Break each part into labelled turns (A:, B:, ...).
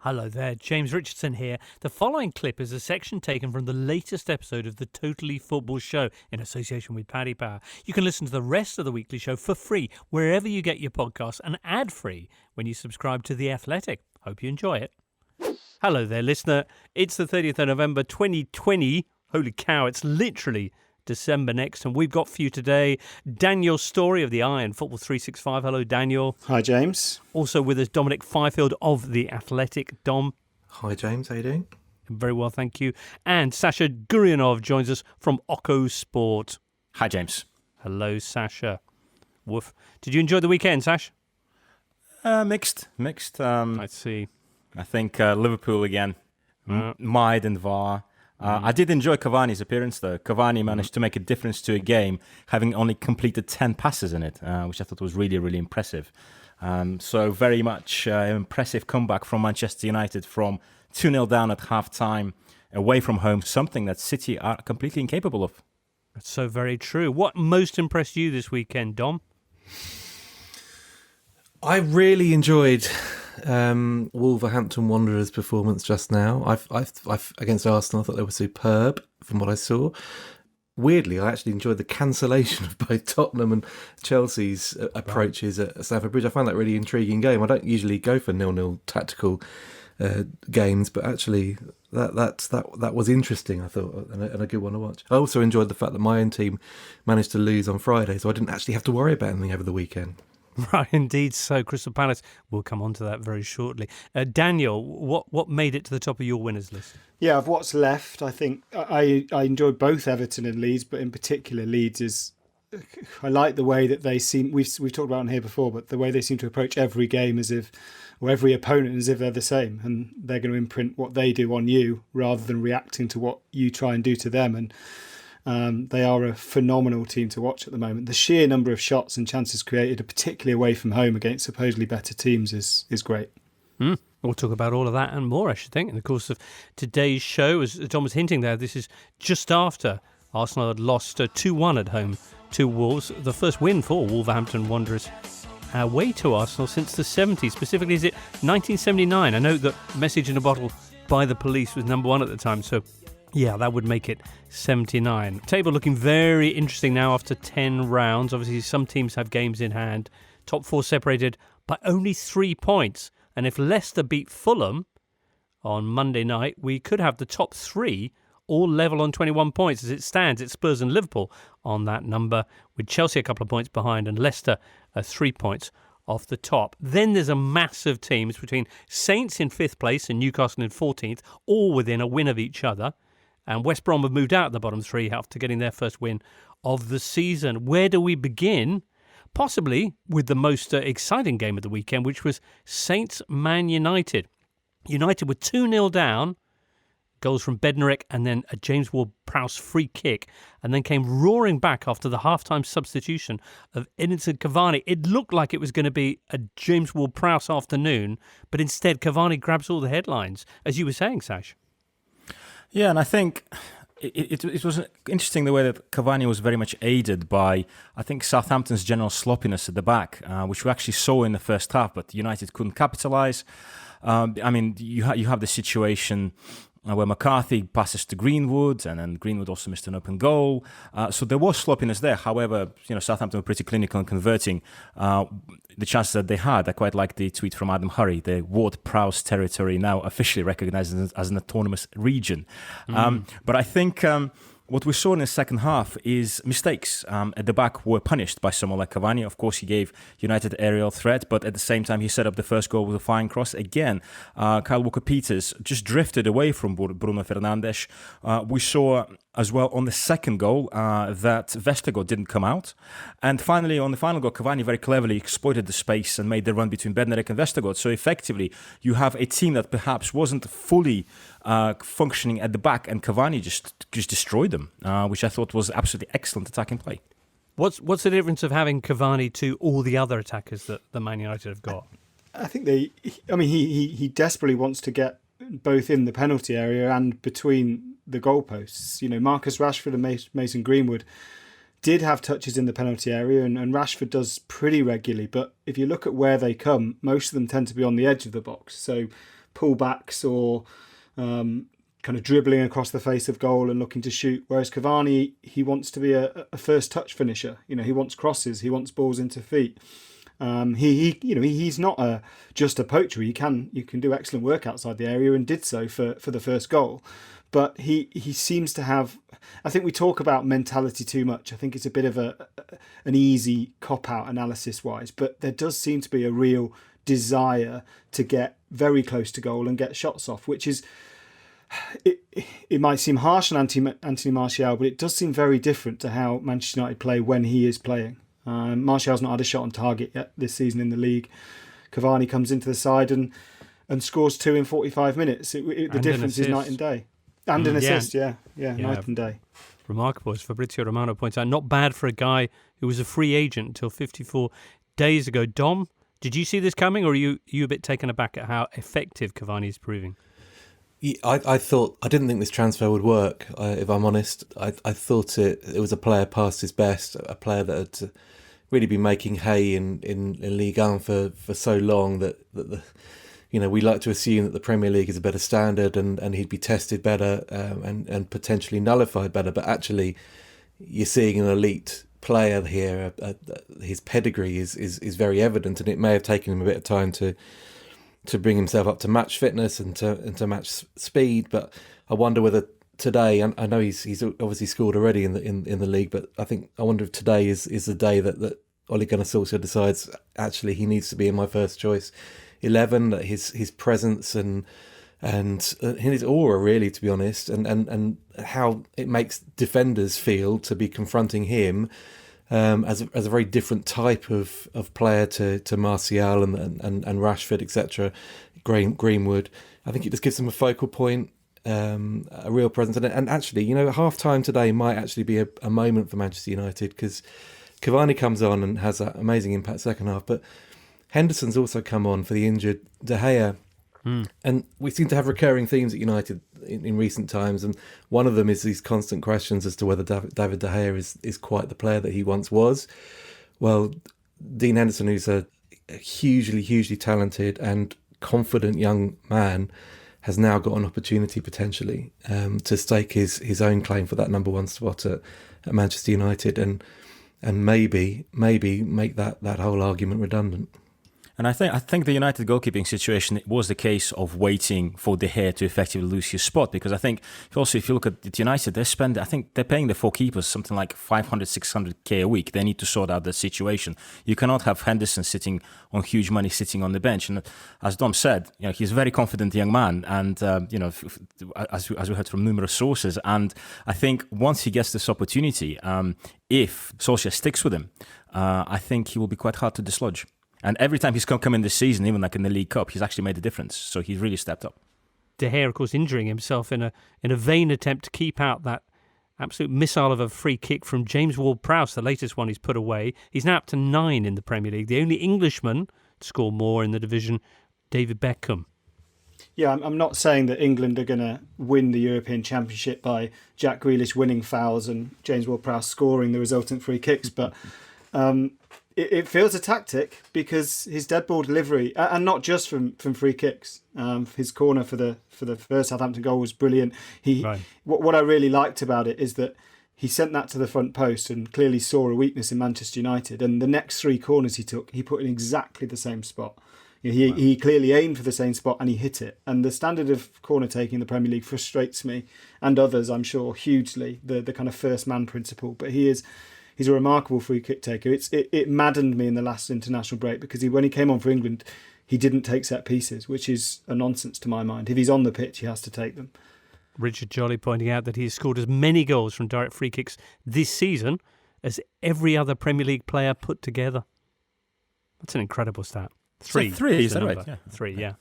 A: Hello there, James Richardson here. The following clip is a section taken from the latest episode of the Totally Football Show in association with Paddy Power. You can listen to the rest of the weekly show for free wherever you get your podcasts and ad-free when you subscribe to The Athletic. Hope you enjoy it. Hello there, listener. It's the 30th of November 2020. Holy cow, it's literally December next, and we've got for you today Daniel Story of the Eye and Football 365. Hello, Daniel.
B: Hi, James.
A: Also with us, Dominic Fifield of The Athletic. Dom.
C: Hi, James. How you doing?
A: Very well, thank you. And Sasha Guryanov joins us from Occo Sport.
D: Hi, James.
A: Hello, Sasha. Woof. Did you enjoy the weekend, Sash?
D: Mixed.
A: I see.
D: I think Liverpool again. Mide and VAR. I did enjoy Cavani's appearance, though. Cavani managed to make a difference to a game, having only completed 10 passes in it, which I thought was really, really impressive. So very much impressive comeback from Manchester United from 2-0 down at half-time, away from home, something that City are completely incapable of.
A: That's so very true. What most impressed you this weekend, Dom?
C: I really enjoyed Wolverhampton Wanderers' performance just now. I've against Arsenal, I thought they were superb from what I saw. Weirdly, I actually enjoyed the cancellation of both Tottenham and Chelsea's approaches at Stamford Bridge. I found that a really intriguing game. I don't usually go for 0-0 tactical games, but actually that was interesting, I thought, and a good one to watch. I also enjoyed the fact that my own team managed to lose on Friday, so I didn't actually have to worry about anything over the weekend.
A: Right, indeed. So, Crystal Palace, we'll come on to that very shortly. Daniel, what made it to the top of your winners list?
B: Yeah, of what's left, I think I enjoyed both Everton and Leeds, but in particular Leeds is. I like the way that they seem. We've talked about it here before, but the way they seem to approach every game or every opponent as if they're the same, and they're going to imprint what they do on you rather than reacting to what you try and do to them. And they are a phenomenal team to watch at the moment. The sheer number of shots and chances created, particularly away from home against supposedly better teams, is great.
A: We'll talk about all of that and more, I should think, in the course of today's show. As Tom was hinting there, this is just after Arsenal had lost 2-1 at home to Wolves. The first win for Wolverhampton Wanderers away to Arsenal since the 70s. Specifically, is it 1979? I know that Message in a Bottle by the Police was number one at the time, so yeah, that would make it 79. Table looking very interesting now after 10 rounds. Obviously, some teams have games in hand. Top four separated by only 3 points. And if Leicester beat Fulham on Monday night, we could have the top three all level on 21 points. As it stands, it's Spurs and Liverpool on that number, with Chelsea a couple of points behind and Leicester 3 points off the top. Then there's a mass of teams between Saints in 5th place and Newcastle in 14th, all within a win of each other. And West Brom have moved out of the bottom three after getting their first win of the season. Where do we begin? Possibly with the most exciting game of the weekend, which was Saints-Man United. United were 2-0 down, goals from Bednarek and then a James Ward-Prowse free kick, and then came roaring back after the half-time substitution of Edinson Cavani. It looked like it was going to be a James Ward-Prowse afternoon, but instead Cavani grabs all the headlines, as you were saying, Sash.
D: Yeah, and I think it was interesting the way that Cavani was very much aided by, I think, Southampton's general sloppiness at the back, which we actually saw in the first half, but United couldn't capitalise. I mean, you have the situation where McCarthy passes to Greenwood, and then Greenwood also missed an open goal. So there was sloppiness there. However, Southampton were pretty clinical in converting the chances that they had. I quite like the tweet from Adam Hurrey, the Ward-Prowse territory now officially recognised as an autonomous region. But I think what we saw in the second half is mistakes at the back were punished by someone like Cavani. Of course, he gave United aerial threat, but at the same time, he set up the first goal with a fine cross. Again, Kyle Walker-Peters just drifted away from Bruno Fernandes. We saw as well on the second goal that Vestergaard didn't come out. And finally, on the final goal, Cavani very cleverly exploited the space and made the run between Bednarek and Vestergaard. So effectively, you have a team that perhaps wasn't fully functioning at the back, and Cavani just destroyed them, which I thought was absolutely excellent attacking play.
A: What's the difference of having Cavani to all the other attackers that the Man United have got?
B: I think he desperately wants to get both in the penalty area and between the goalposts. Marcus Rashford and Mason Greenwood did have touches in the penalty area, and Rashford does pretty regularly. But if you look at where they come, most of them tend to be on the edge of the box. So pullbacks or kind of dribbling across the face of goal and looking to shoot. Whereas Cavani, he wants to be a first touch finisher. He wants crosses, he wants balls into feet. He's not just a poacher. You can do excellent work outside the area, and did so for the first goal. But he seems to have. I think we talk about mentality too much. I think it's a bit of an easy cop out analysis wise. But there does seem to be a real desire to get very close to goal and get shots off, which is. It might seem harsh on Anthony Martial, but it does seem very different to how Manchester United play when he is playing. Martial's not had a shot on target yet this season in the league. Cavani comes into the side and scores 2 in 45 minutes. The difference is night and day. And an assist, yeah, night and day.
A: Remarkable, as Fabrizio Romano points out. Not bad for a guy who was a free agent until 54 days ago. Dom, did you see this coming, or are you a bit taken aback at how effective Cavani is proving?
C: I didn't think this transfer would work. If I'm honest, I thought it was a player past his best, a player that had really been making hay in Ligue 1 for so long that we like to assume that the Premier League is a better standard and he'd be tested better and potentially nullified better. But actually, you're seeing an elite player here. His pedigree is very evident, and it may have taken him a bit of time to bring himself up to match fitness and to match speed. But I wonder whether today, I know he's obviously scored already in the league, but I wonder if today is the day that Ole Gunnar Solskjaer decides actually he needs to be in my first choice 11. That his presence and his aura, really, to be honest, and how it makes defenders feel to be confronting him. As a very different type of player to Martial and Rashford, etc., Greenwood. I think it just gives them a focal point, a real presence. And actually, half time today might actually be a moment for Manchester United, because Cavani comes on and has that amazing impact second half, but Henderson's also come on for the injured De Gea. And we seem to have recurring themes at United in recent times, and one of them is these constant questions as to whether David De Gea is quite the player that he once was. Well, Dean Henderson, who's a hugely talented and confident young man, has now got an opportunity potentially to stake his own claim for that number one spot at Manchester United, and maybe make that whole argument redundant.
D: And I think the United goalkeeping situation was the case of waiting for De Gea to effectively lose his spot, because I think also if you look at United, I think they're paying the 4 keepers something like 500-600k a week. They need to sort out the situation. You cannot have Henderson sitting on huge money sitting on the bench. And as Dom said, he's a very confident young man, and as we heard from numerous sources. And I think once he gets this opportunity, if Solskjaer sticks with him, I think he will be quite hard to dislodge. And every time he's come in this season, even like in the League Cup, he's actually made a difference. So he's really stepped up.
A: De Gea, of course, injuring himself in a vain attempt to keep out that absolute missile of a free kick from James Ward-Prowse, the latest one he's put away. He's now up to 9 in the Premier League. The only Englishman to score more in the division, David Beckham.
B: Yeah, I'm not saying that England are going to win the European Championship by Jack Grealish winning fouls and James Ward-Prowse scoring the resultant free kicks, but it feels a tactic, because his dead ball delivery, and not just from free kicks, his corner for the first Southampton goal was brilliant. What I really liked about it is that he sent that to the front post and clearly saw a weakness in Manchester United, and the next 3 corners he took, he put in exactly the same spot. He clearly aimed for the same spot and he hit it. And the standard of corner taking in the Premier League frustrates me and others, I'm sure, hugely, the kind of first man principle. But he's a remarkable free kick taker. It maddened me in the last international break, because when he came on for England, he didn't take set pieces, which is a nonsense to my mind. If he's on the pitch, he has to take them.
A: Richard Jolly pointing out that he's scored as many goals from direct free kicks this season as every other Premier League player put together. That's an incredible stat. 3.
D: So 3, is that right?
A: Yeah. 3, yeah.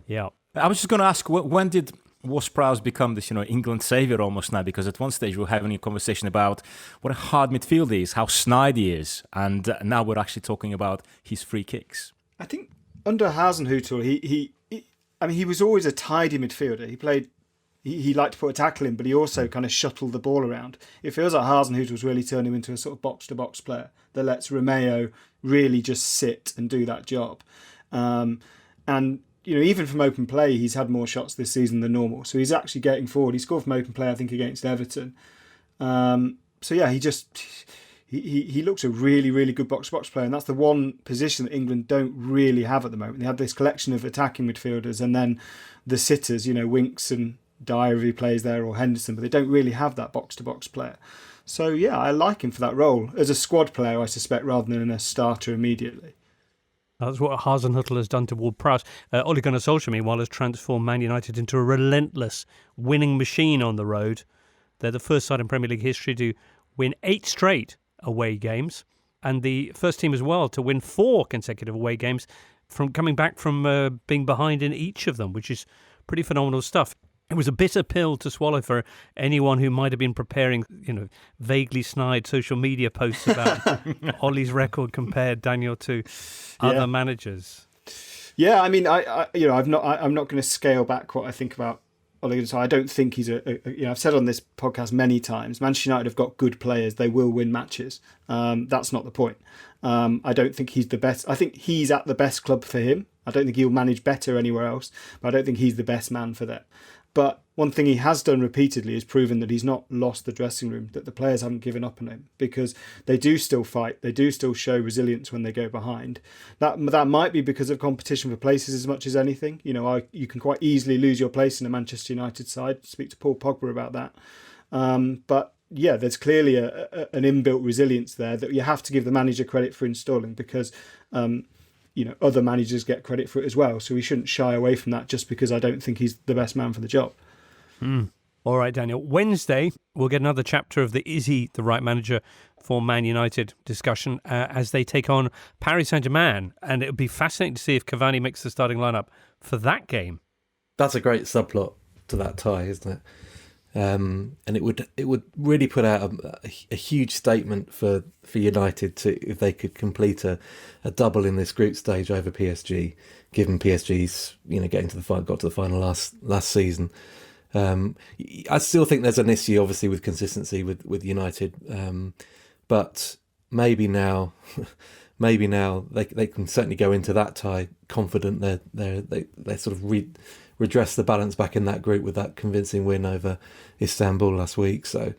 A: Yeah.
D: I was just going to ask, when did Ward-Prowse become this, England saviour almost now? Because at one stage we were having a conversation about what a hard midfield he is, how snide he is, and now we're actually talking about his free kicks.
B: I think under Hasenhüttl, he was always a tidy midfielder. He liked to put a tackle in, but he also kind of shuttled the ball around. It feels like Hasenhüttl's really turned him into a sort of box-to-box player that lets Romeo really just sit and do that job. And even from open play, he's had more shots this season than normal. So he's actually getting forward. He scored from open play, I think, against Everton. So yeah, he looks a really, really good box-to-box player, and that's the one position that England don't really have at the moment. They have this collection of attacking midfielders, and then the sitters, Winks and Dyer if he plays there, or Henderson, but they don't really have that box-to-box player. So yeah, I like him for that role as a squad player, I suspect, rather than a starter immediately.
A: That's what Hasenhüttl has done to Ward-Prowse. Ole Gunnar Solskjaer, meanwhile, has transformed Man United into a relentless winning machine on the road. They're the first side in Premier League history to win 8 straight away games, and the first team as well to win 4 consecutive away games from coming back from being behind in each of them, which is pretty phenomenal stuff. It was a bitter pill to swallow for anyone who might have been preparing, vaguely snide social media posts about Ole's record compared, Daniel, to other managers.
B: Yeah, I mean, I'm not going to scale back what I think about Ole Gunnar Solskjaer. I don't think he's I've said on this podcast many times, Manchester United have got good players. They will win matches. That's not the point. I don't think he's the best. I think he's at the best club for him. I don't think he'll manage better anywhere else, but I don't think he's the best man for them. But one thing he has done repeatedly is proven that he's not lost the dressing room, that the players haven't given up on him, because they do still fight. They do still show resilience when they go behind. That might be because of competition for places as much as anything. You can quite easily lose your place in a Manchester United side. Speak to Paul Pogba about that. But yeah, there's clearly an inbuilt resilience there that you have to give the manager credit for installing, because other managers get credit for it as well. So we shouldn't shy away from that just because I don't think he's the best man for the job.
A: All right, Daniel. Wednesday, we'll get another chapter of the is he the right manager for Man United discussion as they take on Paris Saint-Germain. And it would be fascinating to see if Cavani makes the starting lineup for that game.
C: That's a great subplot to that tie, isn't it? And it would really put out a huge statement for United if they could complete a double in this group stage over PSG, given PSG's got to the final last season. I still think there's an issue, obviously, with consistency with United, but maybe now they can certainly go into that tie confident. They sort of redress the balance back in that group with that convincing win over Istanbul last week. So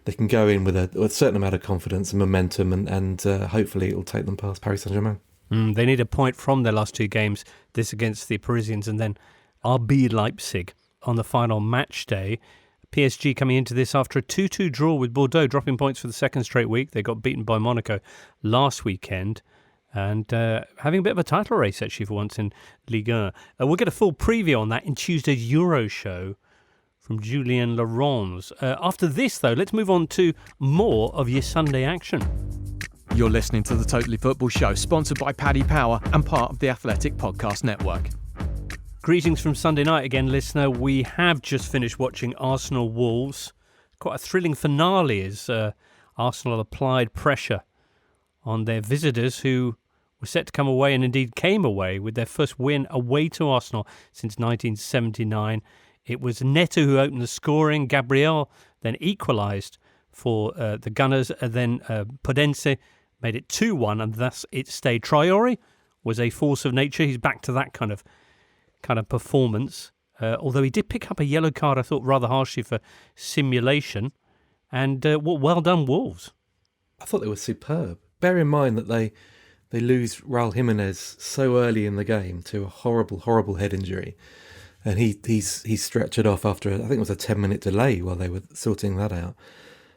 C: they can go in with a certain amount of confidence and momentum, and hopefully it will take them past Paris Saint-Germain.
A: They need a point from their last 2 games, this against the Parisians and then RB Leipzig on the final match day. PSG coming into this after a 2-2 draw with Bordeaux, dropping points for the second straight week. They got beaten by Monaco last weekend. And having a bit of a title race, actually, for once in Ligue 1. We'll get a full preview on that in Tuesday's Euro show from Julien Laurens. After this, though, let's move on to more of your Sunday action.
E: You're listening to The Totally Football Show, sponsored by Paddy Power and part of the Athletic Podcast Network.
A: Greetings from Sunday night again, listener. We have just finished watching Arsenal Wolves. Quite a thrilling finale as Arsenal applied pressure on their visitors, who were set to come away and indeed came away with their first win away to Arsenal since 1979. It was Neto who opened the scoring. Gabriel then equalised for the Gunners. Then Podence made it 2-1, and thus it stayed. Traore was a force of nature. He's back to that kind of performance. Although he did pick up a yellow card, I thought, rather harshly for simulation. And well done, Wolves.
C: I thought they were superb. Bear in mind that they lose Raul Jimenez so early in the game to a horrible, horrible head injury. And he's stretchered off after, I think it was a 10-minute delay while they were sorting that out.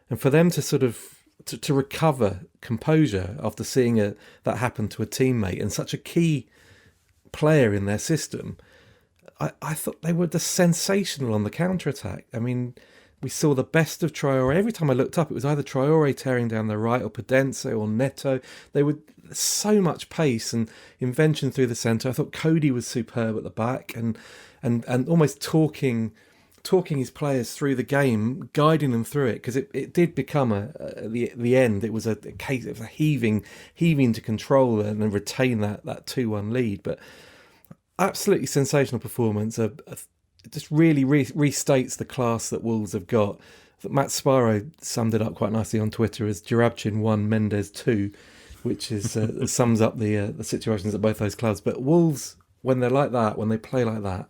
C: And for them to sort of to recover composure after seeing that happen to a teammate and such a key player in their system, I thought they were just sensational on the counter-attack. I mean, we saw the best of Traore. Every time I looked up, it was either Traore tearing down the right or Podence or Neto. They were so much pace and invention through the centre. I thought Cody was superb at the back and almost talking his players through the game, guiding them through it, because it did become the end. It was a case of heaving to control and retain that 2-1 lead. But absolutely sensational performance. It just really restates the class that Wolves have got. Matt Sparrow summed it up quite nicely on Twitter as Jarabchin 1, Mendes 2, which is sums up the situations at both those clubs. But Wolves when they're like that, when they play like that,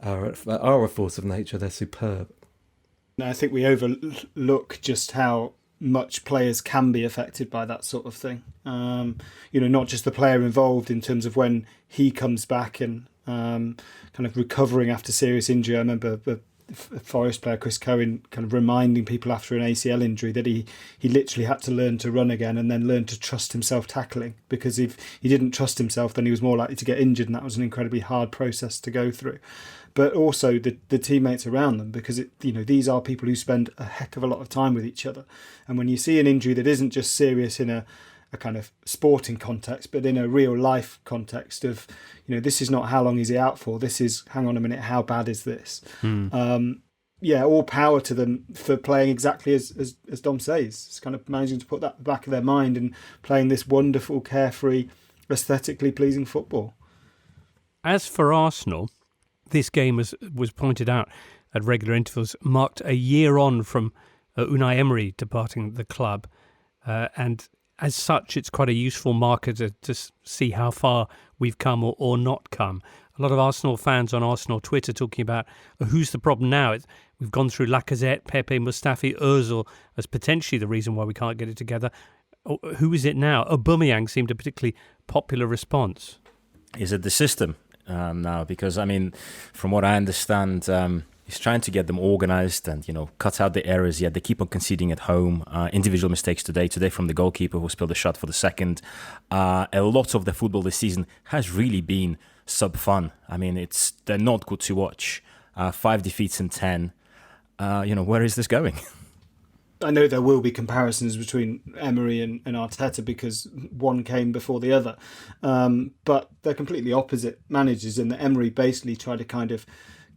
C: are a force of nature. They're superb.
B: I think we overlook just how much players can be affected by that sort of thing. Not just the player involved in terms of when he comes back and kind of recovering after serious injury. I remember the Forest player Chris Cohen kind of reminding people after an ACL injury that he literally had to learn to run again and then learn to trust himself tackling, because if he didn't trust himself, then he was more likely to get injured, and that was an incredibly hard process to go through. But also the teammates around them, because these are people who spend a heck of a lot of time with each other. And when you see an injury that isn't just serious in a kind of sporting context, but in a real life context of, this is not how long is he out for, this is, hang on a minute, how bad is this? All power to them for playing exactly as Dom says. It's kind of managing to put that at the back of their mind and playing this wonderful, carefree, aesthetically pleasing football.
A: As for Arsenal, this game was pointed out at regular intervals, marked a year on from Unai Emery departing the club, and as such, it's quite a useful marker to see how far we've come or not come. A lot of Arsenal fans on Arsenal Twitter talking about who's the problem now. We've gone through Lacazette, Pepe, Mustafi, Ozil as potentially the reason why we can't get it together. Who is it now? Aubameyang seemed a particularly popular response.
D: Is it the system now? Because, from what I understand, he's trying to get them organised and, cut out the errors. Yet they keep on conceding at home. Individual mistakes today from the goalkeeper who spilled a shot for the second. A lot of the football this season has really been sub-fun. They're not good to watch. 5 defeats in 10. Where is this going?
B: I know there will be comparisons between Emery and Arteta because one came before the other. But they're completely opposite managers, and that Emery basically tried to kind of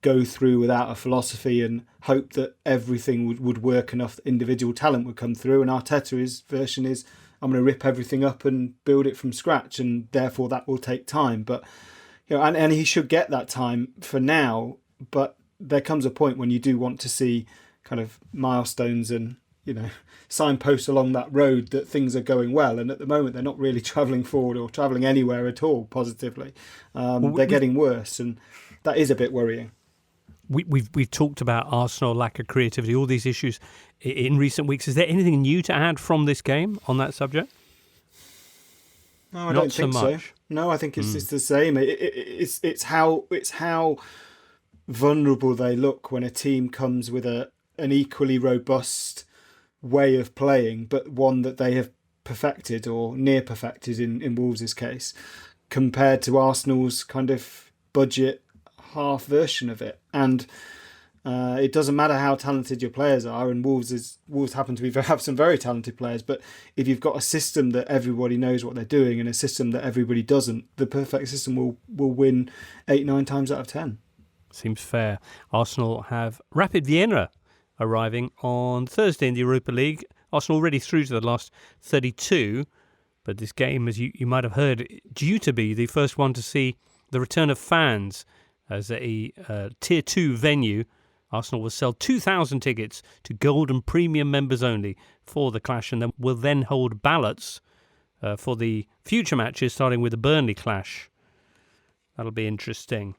B: go through without a philosophy and hope that everything would work enough that individual talent would come through. And Arteta's version is, I'm going to rip everything up and build it from scratch, and therefore that will take time. But and he should get that time for now. But there comes a point when you do want to see kind of milestones and signposts along that road that things are going well. And at the moment, they're not really travelling forward or travelling anywhere at all positively. They're getting worse, and that is a bit worrying.
A: We've talked about Arsenal, lack of creativity, all these issues in recent weeks. Is there anything new to add from this game on that subject?
B: No, I don't think so. No, I think it's the same. It's how vulnerable they look when a team comes with an equally robust way of playing, but one that they have perfected or near perfected in Wolves' case, compared to Arsenal's kind of budget half version of it. And it doesn't matter how talented your players are, and Wolves happen to have some very talented players, but if you've got a system that everybody knows what they're doing and a system that everybody doesn't, the perfect system will win 8-9 times out of 10.
A: Seems fair. Arsenal have Rapid Vienna arriving on Thursday in the Europa League. Arsenal already through to the last 32, but this game, as you might have heard, due to be the first one to see the return of fans as a Tier 2 venue. Arsenal will sell 2,000 tickets to Gold and Premium members only for the clash, and then will then hold ballots for the future matches, starting with the Burnley clash. That'll be interesting.